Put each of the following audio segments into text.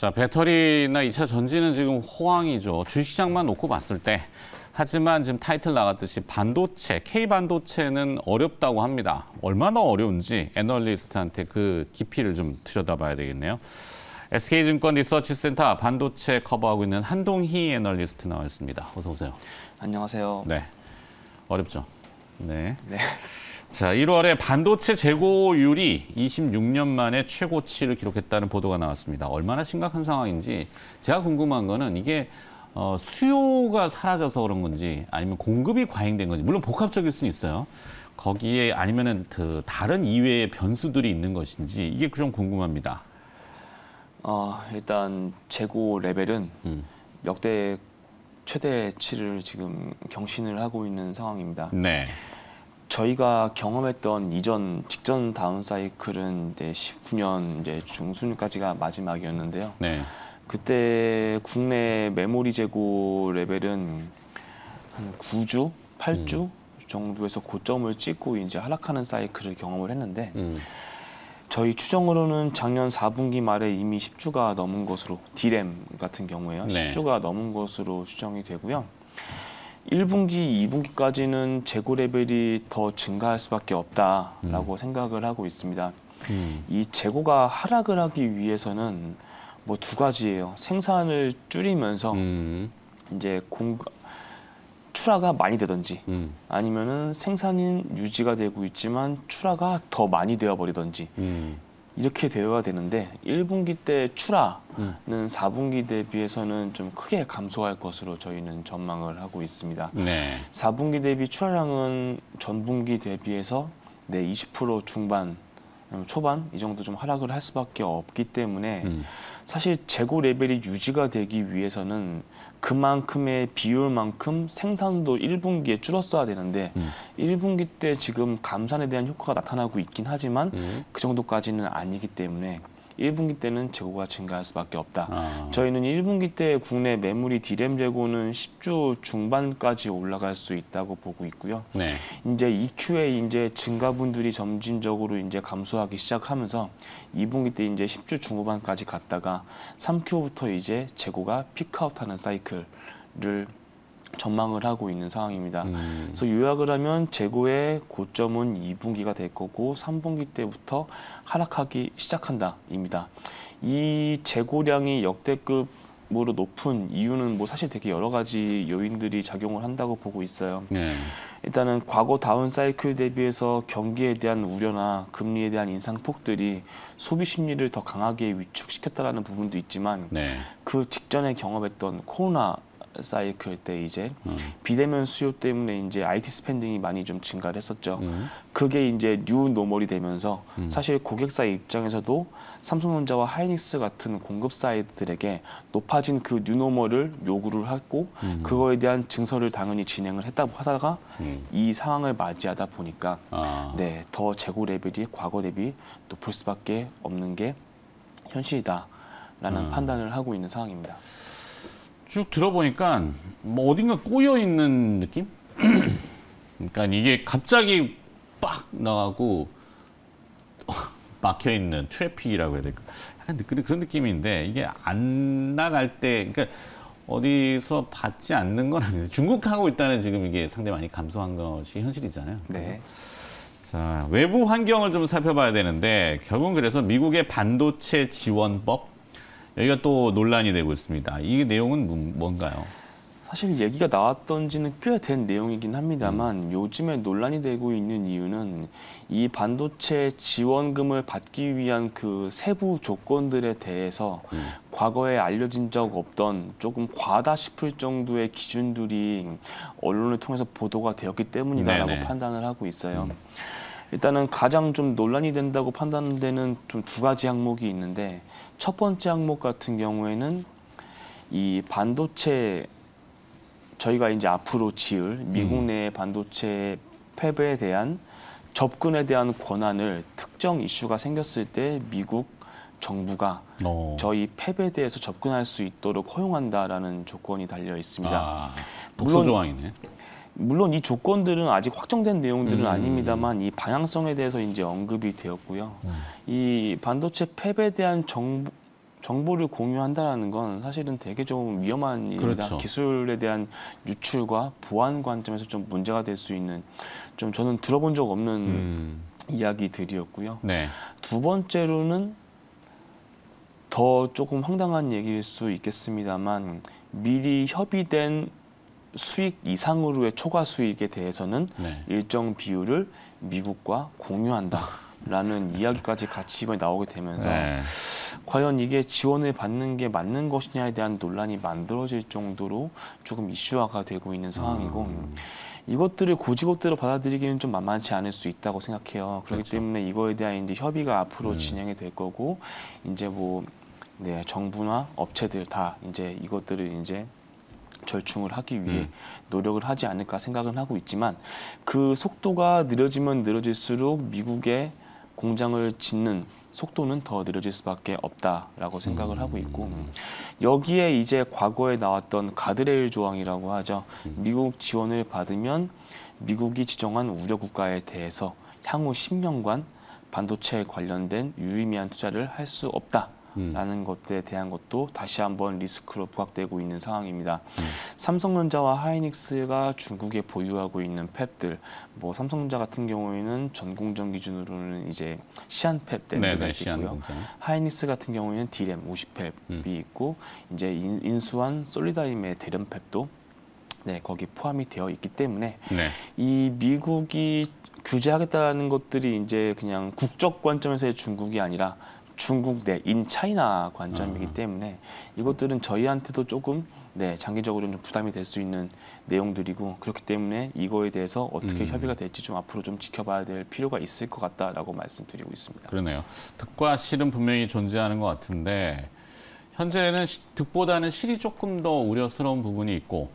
자, 배터리나 2차 전지는 지금 호황이죠. 주식시장만 놓고 봤을 때. 하지만 지금 타이틀 나갔듯이 반도체, K반도체는 어렵다고 합니다. 얼마나 어려운지 애널리스트한테 그 깊이를 좀 들여다봐야 되겠네요. SK증권 리서치센터 반도체 커버하고 있는 한동희 애널리스트 나와 있습니다. 어서 오세요. 안녕하세요. 네, 어렵죠. 네. 네. 자, 1월에 반도체 재고율이 26년 만에 최고치를 기록했다는 보도가 나왔습니다. 얼마나 심각한 상황인지 제가 궁금한 거는 이게 수요가 사라져서 그런 건지 아니면 공급이 과잉된 건지, 물론 복합적일 수는 있어요. 거기에 아니면은 다른 이외의 변수들이 있는 것인지 이게 좀 궁금합니다. 일단 재고 레벨은 역대 최대치를 지금 경신을 하고 있는 상황입니다. 네. 저희가 경험했던 직전 다운 사이클은 이제 19년 이제 중순까지가 마지막이었는데요. 네. 그때 국내 메모리 재고 레벨은 한 9주, 8주 정도에서 고점을 찍고 이제 하락하는 사이클을 경험을 했는데 저희 추정으로는 작년 4분기 말에 이미 10주가 넘은 것으로, D램 같은 경우에요. 네. 10주가 넘은 것으로 추정이 되고요. 1분기, 2분기까지는 재고 레벨이 더 증가할 수밖에 없다라고 생각을 하고 있습니다. 이 재고가 하락을 하기 위해서는 뭐 두 가지예요. 생산을 줄이면서 이제 출하가 많이 되든지 아니면은 생산이 유지가 되고 있지만 출하가 더 많이 되어 버리든지 이렇게 되어야 되는데 1분기 때 출하는 4분기 대비해서는 좀 크게 감소할 것으로 저희는 전망을 하고 있습니다. 네. 4분기 대비 출하량은 전분기 대비해서 20% 중반, 초반 이 정도 좀 하락을 할 수밖에 없기 때문에 사실 재고 레벨이 유지가 되기 위해서는 그만큼의 비율만큼 생산도 1분기에 줄었어야 되는데 1분기 때 지금 감산에 대한 효과가 나타나고 있긴 하지만 그 정도까지는 아니기 때문에 1분기 때는 재고가 증가할 수밖에 없다. 저희는 1분기 때 국내 메모리 D램 재고는 10주 중반까지 올라갈 수 있다고 보고 있고요. 네. 이제 2Q에 이제 증가분들이 점진적으로 이제 감소하기 시작하면서 2분기 때 이제 10주 중후반까지 갔다가 3Q부터 이제 재고가 피크아웃하는 사이클을 전망을 하고 있는 상황입니다. 그래서 요약을 하면 재고의 고점은 2분기가 될 거고 3분기 때부터 하락하기 시작한다입니다. 이 재고량이 역대급으로 높은 이유는 뭐 사실 되게 여러 가지 요인들이 작용을 한다고 보고 있어요. 네. 일단은 과거 다운 사이클 대비해서 경기에 대한 우려나 금리에 대한 인상폭들이 소비 심리를 더 강하게 위축시켰다라는 부분도 있지만 네. 그 직전에 경험했던 코로나 사이클 때 이제 비대면 수요 때문에 이제 IT 스pen딩이 많이 좀 증가를 했었죠. 그게 이제 뉴 노멀이 되면서 사실 고객사 입장에서도 삼성전자와 하이닉스 같은 공급사들에게 높아진 그 뉴 노멀을 요구를 했고 그거에 대한 증설을 당연히 진행을 했다고 하다가 이 상황을 맞이하다 보니까 더 재고 레벨이 과거 대비 높을 수밖에 없는 게 현실이다라는 판단을 하고 있는 상황입니다. 쭉 들어보니까 뭐 어딘가 꼬여 있는 느낌? 그러니까 이게 갑자기 빡 나가고 막혀 있는 트래픽이라고 해야 될까? 약간 그런 느낌인데 이게 안 나갈 때, 그러니까 어디서 받지 않는 건 아닌데 중국하고 일단은 지금 이게 상당히 많이 감소한 것이 현실이잖아요. 네. 자, 외부 환경을 좀 살펴봐야 되는데 결국은 그래서 미국의 반도체 지원법, 여기가 또 논란이 되고 있습니다. 이 내용은 뭔가요? 사실 얘기가 나왔던 지는 꽤 된 내용이긴 합니다만 요즘에 논란이 되고 있는 이유는 이 반도체 지원금을 받기 위한 그 세부 조건들에 대해서 과거에 알려진 적 없던 조금 과하다 싶을 정도의 기준들이 언론을 통해서 보도가 되었기 때문이다라고 네네. 판단을 하고 있어요. 일단은 가장 좀 논란이 된다고 판단되는 좀 두 가지 항목이 있는데 첫 번째 항목 같은 경우에는 이 반도체 저희가 이제 앞으로 지을 미국 내 반도체 팹에 대한 접근에 대한 권한을 특정 이슈가 생겼을 때 미국 정부가 저희 팹에 대해서 접근할 수 있도록 허용한다라는 조건이 달려 있습니다. 독소 조항이네. 물론 이 조건들은 아직 확정된 내용들은 아닙니다만 이 방향성에 대해서 이제 언급이 되었고요. 이 반도체 팹에 대한 정보를 공유한다는 건 사실은 되게 좀 위험한 일입니다. 그렇죠. 기술에 대한 유출과 보안 관점에서 좀 문제가 될 수 있는 좀 저는 들어본 적 없는 이야기들이었고요. 네. 두 번째로는 더 조금 황당한 얘기일 수 있겠습니다만 미리 협의된 수익 이상으로의 초과 수익에 대해서는 네. 일정 비율을 미국과 공유한다라는 이야기까지 같이 이번에 나오게 되면서 네. 과연 이게 지원을 받는 게 맞는 것이냐에 대한 논란이 만들어질 정도로 조금 이슈화가 되고 있는 상황이고 이것들을 고지것대로 받아들이기는 좀 만만치 않을 수 있다고 생각해요. 그렇기 그렇죠. 때문에 이거에 대한 이제 협의가 앞으로 진행이 될 거고 이제 뭐 네, 정부나 업체들 다 이제 이것들을 이제 절충을 하기 위해 노력을 하지 않을까 생각은 하고 있지만 그 속도가 느려지면 느려질수록 미국의 공장을 짓는 속도는 더 느려질 수밖에 없다라고 생각을 하고 있고 여기에 이제 과거에 나왔던 가드레일 조항이라고 하죠. 미국 지원을 받으면 미국이 지정한 우려 국가에 대해서 향후 10년간 반도체에 관련된 유의미한 투자를 할 수 없다라는 것에 대한 것도 다시 한번 리스크로 부각되고 있는 상황입니다. 삼성전자와 하이닉스가 중국에 보유하고 있는 팹들, 뭐 삼성전자 같은 경우에는 전 공정 기준으로는 이제 시안팹 랜드가 있고요. 하이닉스 같은 경우에는 D램 50팹이 있고 이제 인수한 솔리다임의 대련 팹도 네, 거기 포함이 되어 있기 때문에 네. 이 미국이 규제하겠다는 것들이 이제 그냥 국적 관점에서의 중국이 아니라 중국 내 인차이나 관점이기 때문에 이것들은 저희한테도 조금 네, 장기적으로는 좀 부담이 될 수 있는 내용들이고 그렇기 때문에 이거에 대해서 어떻게 협의가 될지 좀 앞으로 좀 지켜봐야 될 필요가 있을 것 같다라고 말씀드리고 있습니다. 그러네요. 득과 실은 분명히 존재하는 것 같은데 현재는 득보다는 실이 조금 더 우려스러운 부분이 있고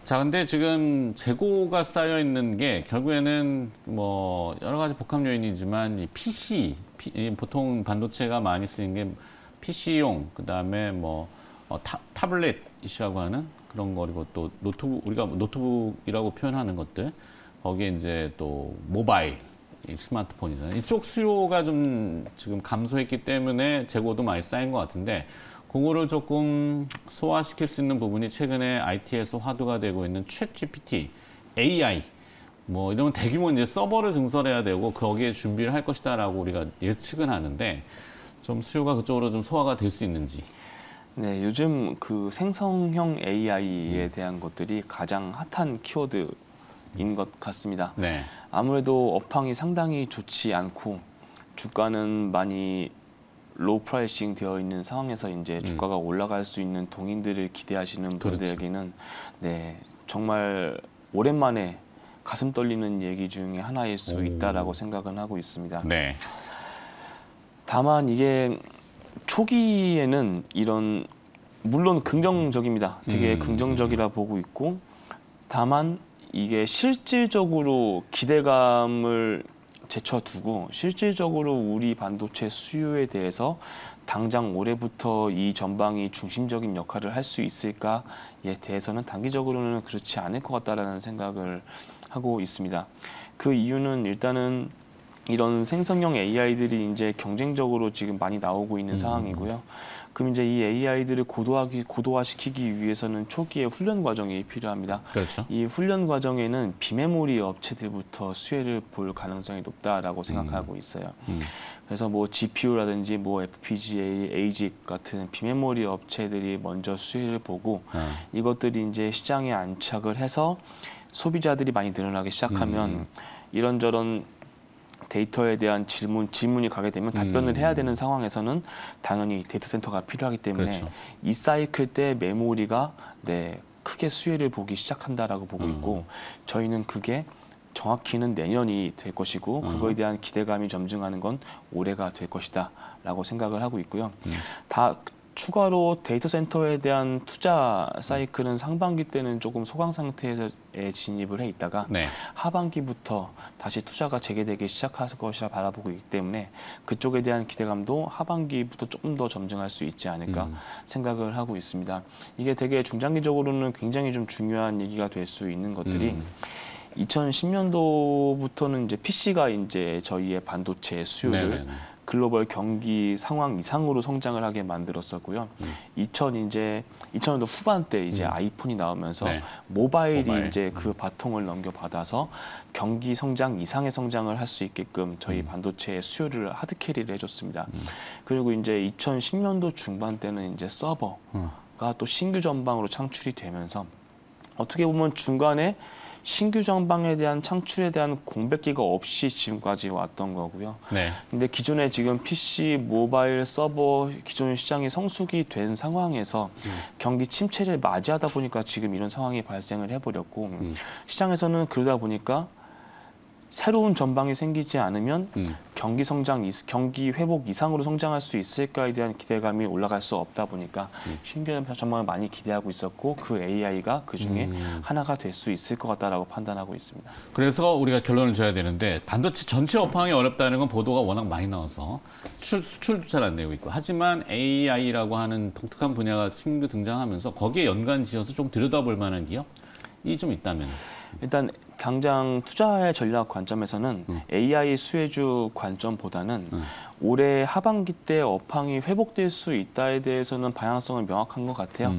자, 근데 지금 재고가 쌓여 있는 게 결국에는 뭐 여러 가지 복합 요인이지만 이 PC, 보통 반도체가 많이 쓰이는 게 PC용, 그다음에 뭐 타블렛이라고 하는 그런 거리고 또 노트북, 우리가 노트북이라고 표현하는 것들, 거기에 이제 또 모바일, 스마트폰이잖아요. 이쪽 수요가 좀 지금 감소했기 때문에 재고도 많이 쌓인 것 같은데 그거를 조금 소화시킬 수 있는 부분이 최근에 IT에서 화두가 되고 있는 챗GPT, AI, 뭐 이러면 대규모 이제 서버를 증설해야 되고 거기에 준비를 할 것이다라고 우리가 예측은 하는데 좀 수요가 그쪽으로 좀 소화가 될 수 있는지. 네, 요즘 그 생성형 AI에 대한 것들이 가장 핫한 키워드인 것 같습니다. 네. 아무래도 업황이 상당히 좋지 않고 주가는 많이 로우 프라이싱 되어 있는 상황에서 이제 주가가 올라갈 수 있는 동인들을 기대하시는 분들에게는 네, 정말 오랜만에 가슴 떨리는 얘기 중에 하나일 수 있다라고 생각은 하고 있습니다. 네. 다만 이게 초기에는 이런 물론 긍정적입니다. 되게 긍정적이라 보고 있고 다만 이게 실질적으로 기대감을 제쳐두고 실질적으로 우리 반도체 수요에 대해서 당장 올해부터 이 전방이 중심적인 역할을 할 수 있을까에 대해서는 단기적으로는 그렇지 않을 것 같다라는 생각을 하고 있습니다. 그 이유는 일단은 이런 생성형 AI들이 이제 경쟁적으로 지금 많이 나오고 있는 상황이고요. 그럼 이제 이 AI들을 고도화시키기 위해서는 초기에 훈련 과정이 필요합니다. 그렇죠. 이 훈련 과정에는 비메모리 업체들부터 수혜를 볼 가능성이 높다라고 생각하고 있어요. 그래서 뭐 GPU라든지 뭐 FPGA, ASIC 같은 비메모리 업체들이 먼저 수혜를 보고 이것들이 이제 시장에 안착을 해서 소비자들이 많이 늘어나기 시작하면 이런저런 데이터에 대한 질문이 가게 되면 답변을 해야 되는 상황에서는 당연히 데이터 센터가 필요하기 때문에 그렇죠. 이 사이클 때 메모리가 네, 크게 수혜를 보기 시작한다라고 보고 있고 저희는 그게 정확히는 내년이 될 것이고 그거에 대한 기대감이 점증하는 건 올해가 될 것이다라고 생각을 하고 있고요. 다 추가로 데이터 센터에 대한 투자 사이클은 상반기 때는 조금 소강 상태에 진입을 해 있다가 네. 하반기부터 다시 투자가 재개되기 시작할 것이라 바라보고 있기 때문에 그쪽에 대한 기대감도 하반기부터 조금 더 점증할 수 있지 않을까 생각을 하고 있습니다. 이게 되게 중장기적으로는 굉장히 좀 중요한 얘기가 될 수 있는 것들이 2010년도부터는 이제 PC가 이제 저희의 반도체 수요를 글로벌 경기 상황 이상으로 성장을 하게 만들었었고요. 2000년도 후반때 이제 아이폰이 나오면서 네. 모바일이 이제 그 바통을 넘겨받아서 경기 성장 이상의 성장을 할 수 있게끔 저희 반도체의 수요를 하드 캐리를 해줬습니다. 그리고 이제 2010년도 중반 때는 이제 서버가 또 신규 전방으로 창출이 되면서 어떻게 보면 중간에 신규 전방에 대한 창출에 대한 공백기가 없이 지금까지 왔던 거고요. 네. 근데 기존에 지금 PC, 모바일, 서버 기존 시장이 성숙이 된 상황에서 경기 침체를 맞이하다 보니까 지금 이런 상황이 발생을 해버렸고 시장에서는 그러다 보니까 새로운 전방이 생기지 않으면 경기 회복 이상으로 성장할 수 있을까에 대한 기대감이 올라갈 수 없다 보니까 신규 전망을 많이 기대하고 있었고 그 AI가 그 중에 하나가 될 수 있을 것 같다라고 판단하고 있습니다. 그래서 우리가 결론을 줘야 되는데 반도체 전체 업황이 어렵다는 건 보도가 워낙 많이 나와서 수출도 잘 안 되고 있고 하지만 AI라고 하는 독특한 분야가 신규 등장하면서 거기에 연관 지어서 좀 들여다볼 만한 기업이 좀 있다면 일단 당장 투자의 전략 관점에서는 AI 수혜주 관점보다는 올해 하반기 때 업황이 회복될 수 있다에 대해서는 방향성은 명확한 것 같아요.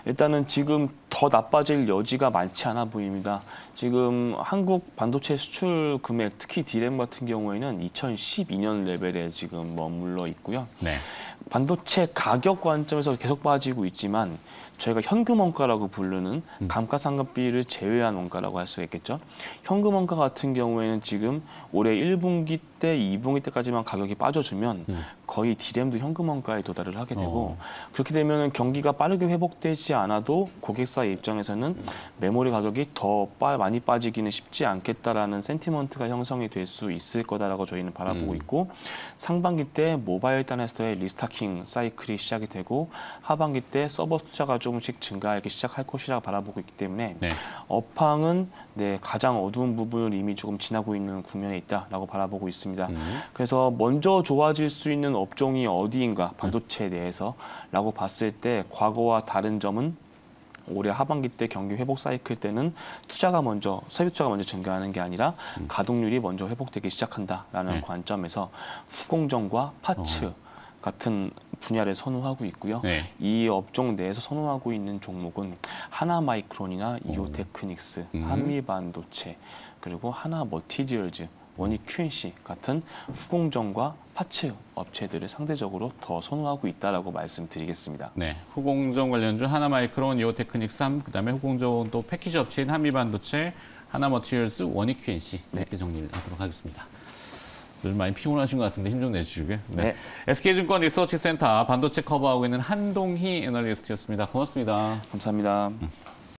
일단은 지금 더 나빠질 여지가 많지 않아 보입니다. 지금 한국 반도체 수출 금액, 특히 D램 같은 경우에는 2012년 레벨에 지금 머물러 있고요. 네. 반도체 가격 관점에서 계속 빠지고 있지만 저희가 현금 원가라고 부르는 감가상각비를 제외한 원가라고 할 수 있겠죠. 현금 원가 같은 경우에는 지금 올해 1분기 때, 2분기 때까지만 가격이 빠져주면 거의 D램도 현금 원가에 도달을 하게 되고 그렇게 되면 경기가 빠르게 회복되지 않아도 고객사 입장에서는 메모리 가격이 더 많이 빠지기는 쉽지 않겠다라는 센티먼트가 형성이 될 수 있을 거다라고 저희는 바라보고 있고 상반기 때 모바일 단에서의 리스타킹 사이클이 시작이 되고 하반기 때 서버 숫자가 조금씩 증가하기 시작할 것이라고 바라보고 있기 때문에 네. 업황은 가장 어두운 부분을 이미 조금 지나고 있는 국면에 있다라고 바라보고 있습니다. 그래서 먼저 좋아질 수 있는 업종이 어디인가 반도체 내에서라고 봤을 때 과거와 다른 점은 올해 하반기 때 경기 회복 사이클 때는 설비 투자가 먼저 증가하는 게 아니라 가동률이 먼저 회복되기 시작한다라는 관점에서 후공정과 파츠 같은 분야를 선호하고 있고요. 네. 이 업종 내에서 선호하고 있는 종목은 하나마이크론이나 이오테크닉스, 한미반도체, 그리고 하나머티리얼즈, 원익 QNC 같은 후공정과 파츠 업체들을 상대적으로 더 선호하고 있다라고 말씀드리겠습니다. 네, 후공정 관련주 하나마이크론, 이오테크닉스, 그다음에 후공정 또 패키지 업체인 한미반도체, 하나머티리얼스, 원익 QNC 이렇게 정리를 하도록 하겠습니다. 요즘 많이 피곤하신 것 같은데 힘 좀 내주시고요. 네. SK증권 리서치센터 반도체 커버하고 있는 한동희 애널리스트였습니다. 고맙습니다. 감사합니다.